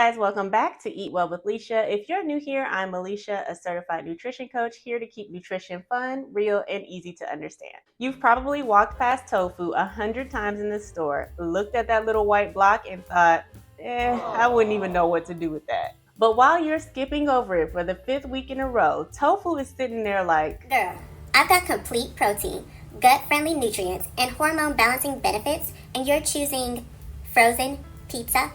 guys, welcome back to Eat Well with Lisha. If you're new here, I'm Lisha, a certified nutrition coach here to keep nutrition fun, real, and easy to understand. You've probably walked past tofu 100 times in the store, looked at that little white block and thought, I wouldn't even know what to do with that. But while you're skipping over it for the 5th week in a row, tofu is sitting there like, girl, I've got complete protein, gut-friendly nutrients, and hormone-balancing benefits, and you're choosing frozen pizza?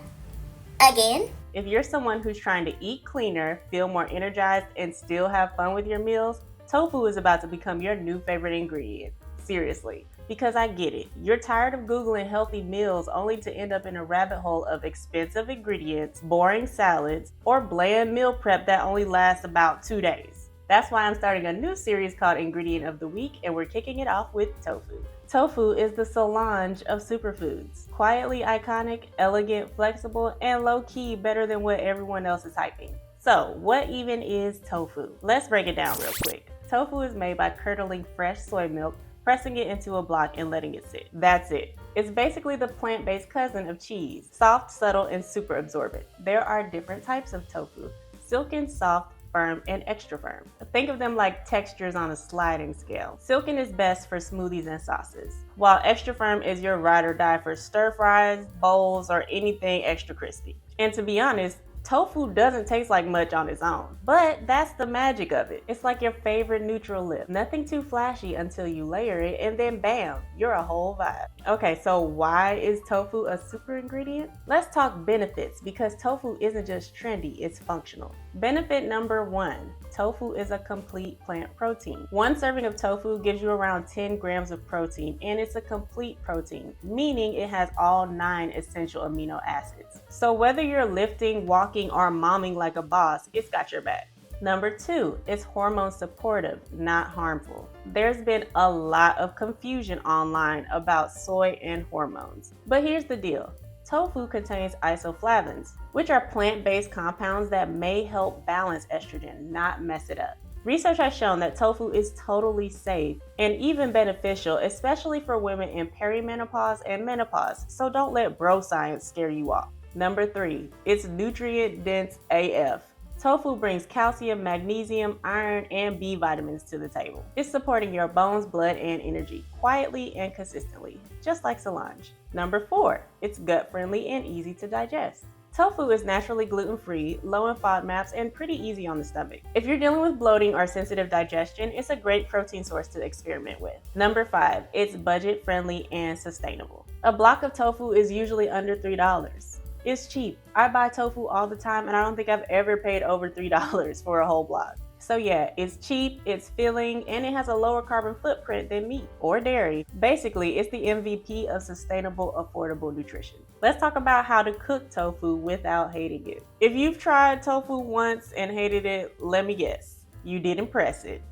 Again? If you're someone who's trying to eat cleaner, feel more energized, and still have fun with your meals, tofu is about to become your new favorite ingredient. Seriously. Because I get it. You're tired of Googling healthy meals only to end up in a rabbit hole of expensive ingredients, boring salads, or bland meal prep that only lasts about 2 days. That's why I'm starting a new series called Ingredient of the Week, and we're kicking it off with tofu. Tofu is the Solange of superfoods. Quietly iconic, elegant, flexible, and low-key better than what everyone else is hyping. So, what even is tofu? Let's break it down real quick. Tofu is made by curdling fresh soy milk, pressing it into a block, and letting it sit. That's it. It's basically the plant-based cousin of cheese. Soft, subtle, and super absorbent. There are different types of tofu. Silken, soft, firm, and extra firm. Think of them like textures on a sliding scale. Silken is best for smoothies and sauces, while extra firm is your ride or die for stir fries, bowls, or anything extra crispy. And to be honest, tofu doesn't taste like much on its own, but that's the magic of it. It's like your favorite neutral lip. Nothing too flashy until you layer it, and then bam, you're a whole vibe. Okay, so why is tofu a super ingredient? Let's talk benefits, because tofu isn't just trendy, it's functional. Benefit number 1, tofu is a complete plant protein. One serving of tofu gives you around 10 grams of protein, and it's a complete protein, meaning it has all 9 essential amino acids. So whether you're lifting, walking, or momming like a boss, it's got your back. Number 2, it's hormone supportive, not harmful. There's been a lot of confusion online about soy and hormones. But here's the deal. Tofu contains isoflavones, which are plant-based compounds that may help balance estrogen, not mess it up. Research has shown that tofu is totally safe and even beneficial, especially for women in perimenopause and menopause, so don't let bro science scare you off. Number 3, it's nutrient-dense AF. Tofu brings calcium, magnesium, iron, and B vitamins to the table. It's supporting your bones, blood, and energy, quietly and consistently, just like Solange. Number 4, it's gut-friendly and easy to digest. Tofu is naturally gluten-free, low in FODMAPs, and pretty easy on the stomach. If you're dealing with bloating or sensitive digestion, it's a great protein source to experiment with. Number 5, it's budget-friendly and sustainable. A block of tofu is usually under $3. It's cheap. I buy tofu all the time, and I don't think I've ever paid over $3 for a whole block. So yeah, it's cheap, it's filling, and it has a lower carbon footprint than meat or dairy. Basically, it's the MVP of sustainable, affordable nutrition. Let's talk about how to cook tofu without hating it. If you've tried tofu once and hated it, let me guess. You didn't press it.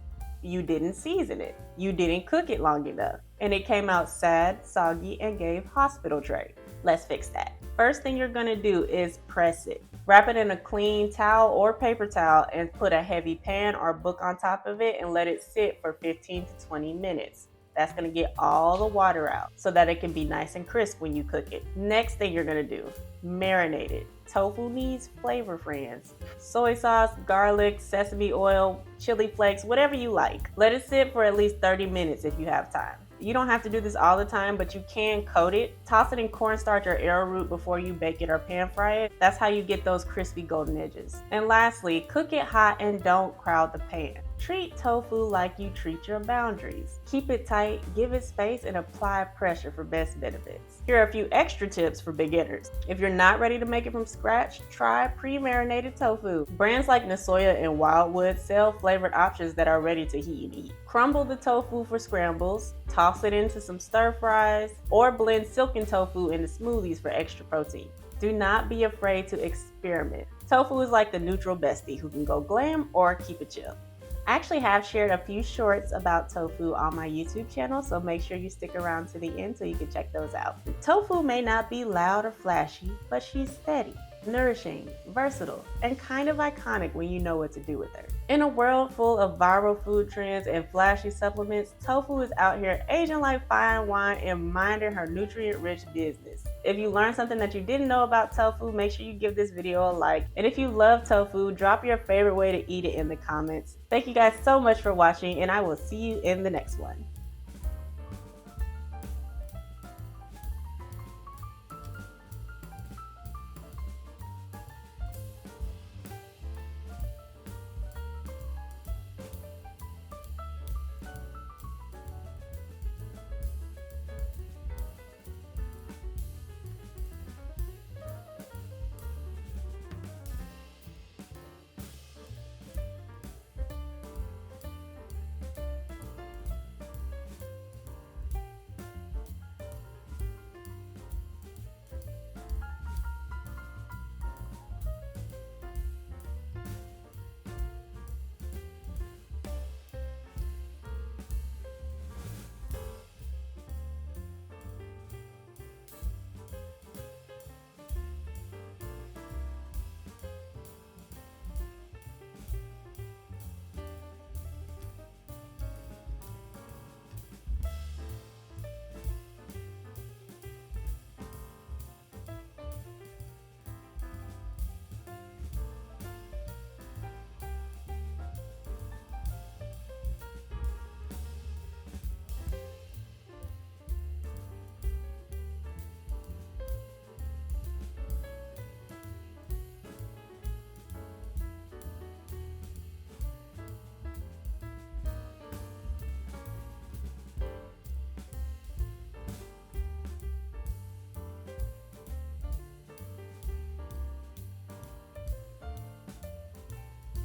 You didn't season it. You didn't cook it long enough. And it came out sad, soggy, and gave hospital tray. Let's fix that. First thing you're gonna do is press it. Wrap it in a clean towel or paper towel and put a heavy pan or book on top of it and let it sit for 15 to 20 minutes. That's gonna get all the water out so that it can be nice and crisp when you cook it. Next thing you're gonna do, marinate it. Tofu needs flavor, friends. Soy sauce, garlic, sesame oil, chili flakes, whatever you like. Let it sit for at least 30 minutes if you have time. You don't have to do this all the time, but you can coat it. Toss it in cornstarch or arrowroot before you bake it or pan fry it. That's how you get those crispy golden edges. And lastly, cook it hot and don't crowd the pan. Treat tofu like you treat your boundaries. Keep it tight, give it space, and apply pressure for best benefits. Here are a few extra tips for beginners. If you're not ready to make it from scratch, try pre-marinated tofu. Brands like Nasoya and Wildwood sell flavored options that are ready to heat and eat. Crumble the tofu for scrambles, toss it into some stir fries, or blend silken tofu into smoothies for extra protein. Do not be afraid to experiment. Tofu is like the neutral bestie who can go glam or keep it chill. I actually have shared a few shorts about tofu on my YouTube channel, so make sure you stick around to the end so you can check those out. Tofu may not be loud or flashy, but she's steady. nourishing, versatile, and kind of iconic when you know what to do with her. In a world full of viral food trends and flashy supplements, Tofu is out here aging like fine wine and minding her nutrient-rich business. If you learned something that you didn't know about tofu, make sure you give this video a like. And if you love tofu, drop your favorite way to eat it in the comments. Thank you guys so much for watching, and I will see you in the next one.